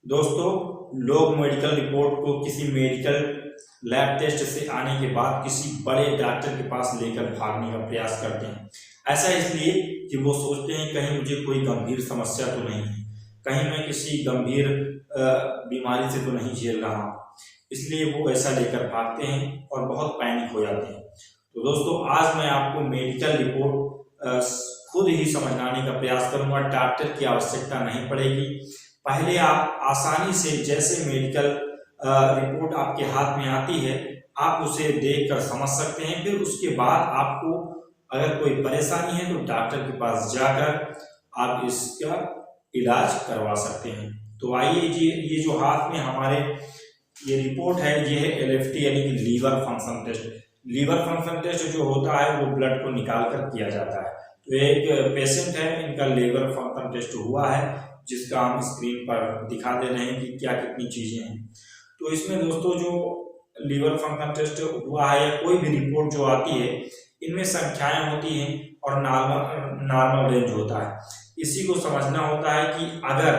दोस्तों, लोग medical report को किसी मेडिकल लैब टेस्ट से आने के बाद किसी बड़े डॉक्टर के पास लेकर भागने का प्रयास करते हैं। ऐसा इसलिए कि वो सोचते हैं कहीं मुझे कोई गंभीर समस्या तो नहीं है, कहीं मैं किसी गंभीर बीमारी से तो नहीं झेल रहा हूँ, इसलिए वो ऐसा लेकर भागते हैं और बहुत पैनिक हो जाते हैं। तो दोस्तों, आज मैं आपको मेडिकल रिपोर्ट खुद ही समझाने का प्रयास करूंगा। डॉक्टर की आवश्यकता नहीं पड़ेगी। पहले आप आसानी से जैसे मेडिकल रिपोर्ट आपके हाथ में आती है, आप उसे देखकर समझ सकते हैं। फिर उसके बाद आपको अगर कोई परेशानी है तो डॉक्टर के पास जाकर आप इसका इलाज करवा सकते हैं। तो आइए जी, ये जो हाथ में हमारे ये रिपोर्ट है, ये है LFT यानी कि liver function test. Liver function test जो होता है वो ब्लड को निकाल कर किया जाता है। तो एक पेशेंट है, इनका लीवर फंक्शन टेस्ट हुआ है, जिसका हम स्क्रीन पर दिखा दे रहे हैं कि क्या कितनी चीजें हैं। तो इसमें दोस्तों जो लीवर फंक्शन टेस्ट हुआ है या कोई भी रिपोर्ट जो आती है, इनमें संख्याएं होती हैं और नॉर्मल रेंज होता है। इसी को समझना होता है कि अगर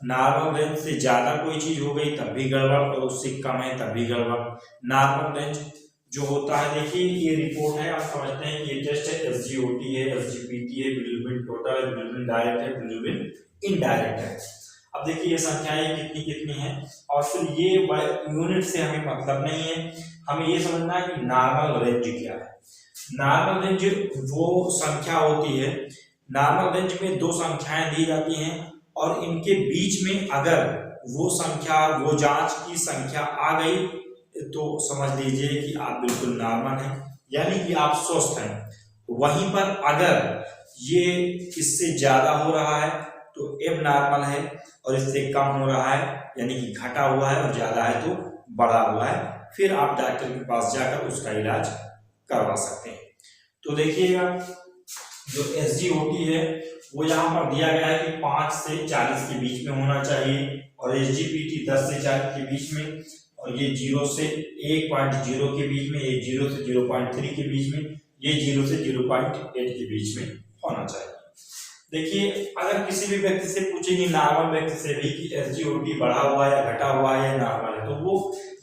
नॉर्मल रेंज से ज्यादा कोई चीज हो गई तब भी गड़बड़, और उससे कम है तब भी गड़बड़। नॉर्मल रेंज जो होता है, देखिए ये रिपोर्ट है, आप समझते हैं ये टेस्ट है, SGOT है, SGPT है, बिलिरुबिन टोटल है, बिलिरुबिन डायरेक्ट है, बिलिरुबिन इनडायरेक्ट है। अब देखिए ये संख्याएं कितनी कितनी हैं, और फिर ये यूनिट से हमें मतलब नहीं है, हमें ये समझना है कि नॉर्मल रेंज क्या है। नॉर्मल रेंज वो संख्या होती है, नॉर्मल रेंज में दो संख्याएं दी जाती हैं और इनके बीच में अगर वो संख्या, वो जांच की संख्या आ गई तो समझ लीजिए कि आप बिल्कुल नॉर्मल हैं, यानी कि आप स्वस्थ हैं। वहीं पर अगर ये इससे ज्यादा हो रहा है तो एब नॉर्मल है, और इससे कम हो रहा है यानी कि घटा हुआ है, और ज्यादा है तो बढ़ा हुआ है। फिर आप डॉक्टर के पास जाकर उसका इलाज करवा सकते हैं। तो देखिएगा जो SGOT है वो यहाँ पर दिया गया है कि 5 से 40 के बीच में होना चाहिए, और SGPT 10 से 40 के बीच में, और ये 0 से 1.0 के बीच में, ये 0 से 0.3 के बीच में, ये 0 से 0.8 के बीच में होना चाहिए। देखिए, अगर किसी भी व्यक्ति से पूछेंगे, नॉर्मल व्यक्ति से भी, कि SGOT बढ़ा हुआ है या घटा हुआ है या नॉर्मल है, तो वो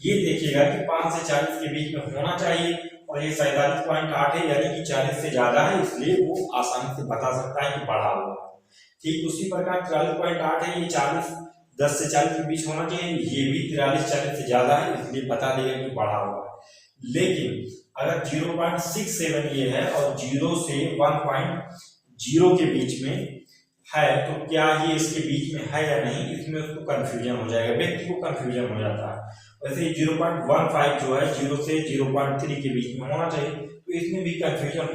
ये देखिएगा कि 5 से 40 के बीच में होना चाहिए, और ये 47.8 है यानी कि 40 से ज्यादा है, इसलिए वो आसानी से बता सकता है कि बढ़ा हुआ है। ठीक उसी प्रकार 43.8 है, ये 10 से 40 के बीच होना चाहिए, ये भी 43-40 से ज्यादा है, इसलिए बता देगा कि बढ़ा हुआ है। लेकिन अगर 0.67 ये है और 0 से 1.0 के बीच में है, तो क्या ये इसके बीच में है या नहीं, इसमें उसको कंफ्यूजन हो जाएगा, व्यक्ति को कंफ्यूजन हो जाता है। वैसे 0.15 जो है 0 से 0.3 के बीच में होना चाहिए, तो इसमें भी कंफ्यूजन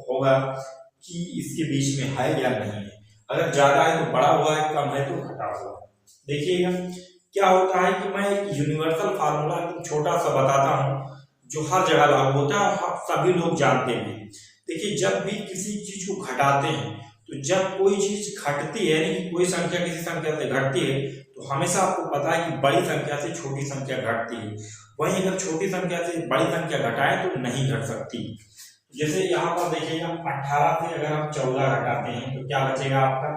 होगा कि इसके बीच में है या नहीं है। अगर ज्यादा है तो बढ़ा हुआ है, कम है तो घटा हुआ है। देखिएगा क्या होता है कि मैं एक यूनिवर्सल फार्मूला छोटा सा बताता हूँ जो हर जगह लागू होता है और सभी लोग जानते हैं। देखिए, जब भी किसी चीज को घटाते हैं, तो जब कोई चीज घटती है, यानी कि कोई संख्या किसी संख्या से घटती है, तो हमेशा आपको पता है कि बड़ी संख्या से छोटी संख्या घटती है। वहीं अगर छोटी संख्या से बड़ी संख्या घटाएं तो नहीं घट सकती। जैसे यहाँ पर देखिएगा, 18 से अगर हम 14 घटाते हैं तो क्या बचेगा आपका,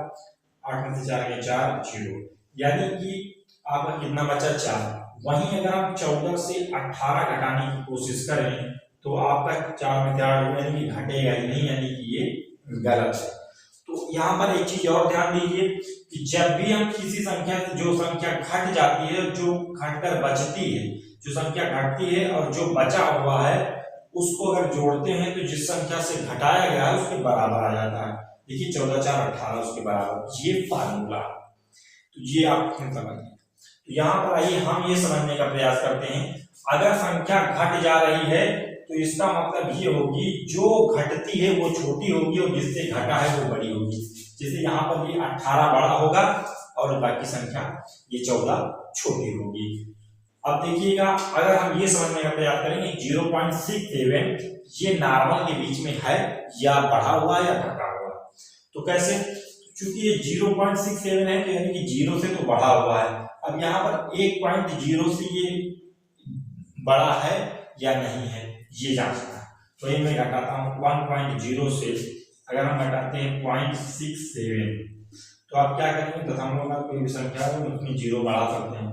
8 में से 4 गए 4, 0, यानी कि आपका कितना बचा, 4। वहीं अगर हम 14 से 18 घटाने की कोशिश करें तो आपका 4 में 4 यानी कि घटेगा ही नहीं, यानी कि ये गलत है। तो यहाँ पर एक चीज और ध्यान दीजिए कि जब भी हम किसी संख्या से, जो संख्या घट जाती है, जो घटकर बचती है, जो संख्या घटती है और जो बचा हुआ है, उसको अगर जोड़ते हैं तो जिस संख्या से घटाया गया है उसके बराबर आ जाता है। देखिए 14 4 18 उसके बराबर, ये फार्मूला, तो ये आप समझिए। तो यहाँ पर आइए हम ये समझने का प्रयास करते हैं, अगर संख्या घट जा रही है तो इसका मतलब ये होगी जो घटती है वो छोटी होगी और जिससे घटा है वो बड़ी होगी। जैसे यहाँ पर ये 18 बड़ा होगा और बाकी संख्या ये 14 छोटी होगी। अब देखिएगा, अगर हम ये समझने का प्रयास करेंगे 0.67 ये नॉर्मल के बीच में है या बढ़ा हुआ या घटा हुआ, तो कैसे, चूंकि ये 0.67 है तो यानी कि 0 से तो बढ़ा हुआ है। अब यहाँ पर 1.0 से ये बड़ा है या नहीं है ये जांचना है, तो ये मैं घटाता हूँ 1.0 से, अगर हम घटाते हैं 0.67 तो आप क्या करेंगे, दशमलव का कोई भी संख्या हो उसमें 0 बढ़ा सकते हैं।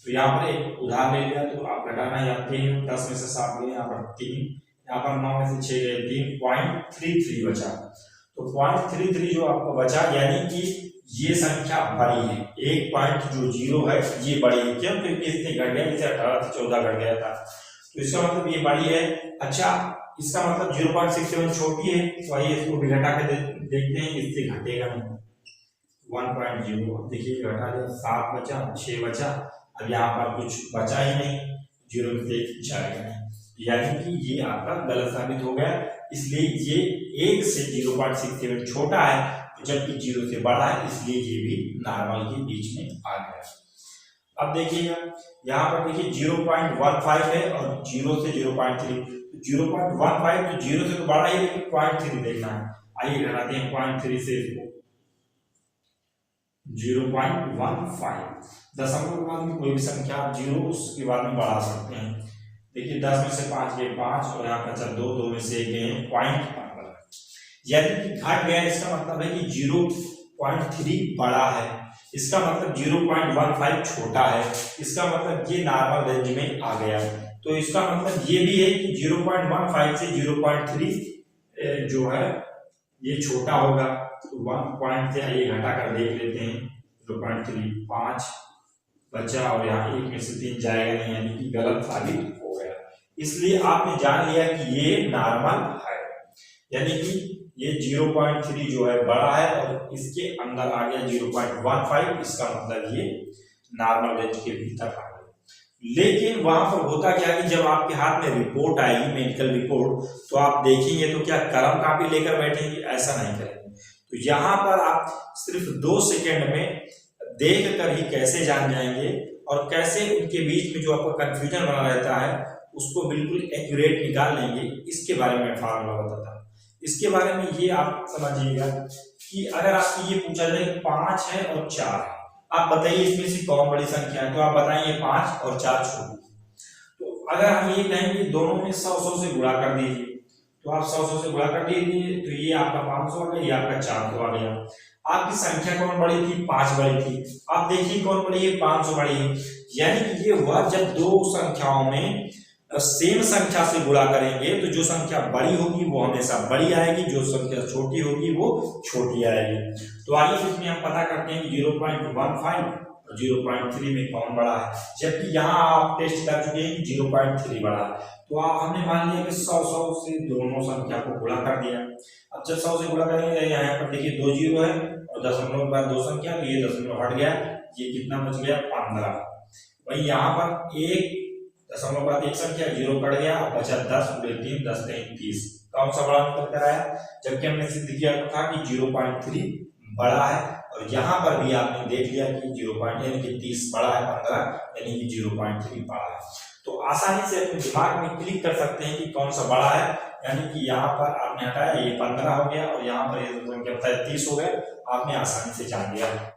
तो यहाँ पर एक उदाहरण ले लिया, तो आप घटाना जानते हैं, 10 में से 7 गए, यहाँ पर 3, यहाँ पर 9 में से 6 गए, 3.33 बचा। तो 0.33 जो आपको बचा, यानी कि ये संख्या बड़ी है, एक पॉइंट जो 0 है ये बड़ी है। क्यों? क्योंकि इसने घट गया, जैसे 18 से 14 घट गया था, तो इसका मतलब ये बड़ी है। अच्छा, इसका मतलब 0.67 छोटी है, तो आइए इसको भी घटा के देखते हैं, इससे घटेगा नहीं। 1.0 देखिए घटा दिया, 7 बचा, 6 बचा, अब यहाँ पर कुछ बचा ही नहीं, 0 से जाएगा नहीं, यानी कि ये आपका गलत साबित हो गया। इसलिए ये 1 से 0.67 छोटा है, जबकि 0 से बड़ा है, इसलिए ये भी नॉर्मल के बीच में आ गया। अब देखिएगा यहाँ पर देखिए 0.15 है और 0 से 0.3, 0.15 तो 0 से तो बड़ा ही, लेकिन 0.3 देखना है। आइए घटाते हैं 0.3 से इसको, 0.15। दशमलव के बाद में कोई भी संख्या आप 0 उसके बाद में बढ़ा सकते हैं। देखिए 10 में से 5 गए 5, और यहाँ बचा 2, 2 में से गए 0.15, यानी कि घट गया। इसका मतलब है कि 0.3 बड़ा है, इसका मतलब 0.15 छोटा है, इसका मतलब ये नॉर्मल रेंज में आ गया। तो इसका मतलब ये भी है कि 0.15 से 0.3 जो है ये छोटा होगा। तो 1 पॉइंट से ये घटा कर देख लेते हैं, 0.3, 5 बचा, और यहाँ 1 में से 3 जाएगा नहीं, यानी कि गलत साबित हो गया। इसलिए आपने जान लिया कि ये नॉर्मल है, यानी कि ये 0.3 जो है बड़ा है और इसके अंदर आ गया 0.15, इसका मतलब ये नॉर्मल रेंज के भीतर आ गया। लेकिन वहां पर होता क्या कि जब आपके हाथ में रिपोर्ट आएगी, मेडिकल रिपोर्ट, तो आप देखेंगे तो क्या कलम कापी लेकर बैठेंगे? ऐसा नहीं करेंगे। तो यहाँ पर आप सिर्फ 2 सेकेंड में देख कर ही कैसे जान जाएंगे, और कैसे उनके बीच में जो आपका कंफ्यूजन बना रहता है उसको बिल्कुल एक्यूरेट निकाल लेंगे, इसके बारे में फार्मूला बताता हूँ। इसके बारे में ये आप समझिएगा कि अगर आपसे ये पूछा जाए 5 है और 4 है, आप बताइए इसमें से कौन बड़ी संख्या है, तो आप बताएंगे 5 और 4 छोटी। तो अगर हम ये कहेंगे दोनों में 100 से गुणा कर दीजिए, तो आप 100 से गुणा कर दीजिए, तो ये आपका 500 आ गया, ये आपका 400 आ गया। आपकी संख्या कौन बड़ी थी? 5 बड़ी थी। आप देखिए कौन बड़ी है? 500 बड़ी है। यानी कि ये हुआ जब 2 संख्याओं में सेम संख्या से गुणा करेंगे, तो जो संख्या बड़ी होगी वो हमेशा बड़ी आएगी, जो संख्या छोटी होगी वो छोटी आएगी। तो आइए इसमें हम पता करते हैं कि 0.15 और 0.3 में कौन बड़ा है, जबकि यहाँ आप टेस्ट कर चुके हैं कि 0.3 बड़ा है। तो हमने मान लिया कि 100 से दोनों संख्या को गुणा कर दिया। अब जब 100 से गुणा करेंगे, यहाँ पर देखिए 2 0 है और दशमलव के बाद 2 संख्या, तो ये दशमलव हट गया, ये कितना बच गया? 15। वही यहाँ पर 1 दशमलव बाद 1 संख्या, 0 कट गया, बचा 10 × 3 10 × 30। कौन सा बड़ा निकल कर आया? जबकि हमने सिद्ध किया था कि 0.3 बड़ा है, और यहाँ पर भी आपने देख लिया कि 30 बड़ा है 15, यानी कि 0.3 बड़ा है। तो आसानी से अपने दिमाग में क्लिक कर सकते हैं कि कौन सा बड़ा है, यानी कि यहाँ पर आपने हटाया, ये 15 हो गया, और यहाँ पर ये संख्या 30 हो गया, आपने आसानी से जान लिया।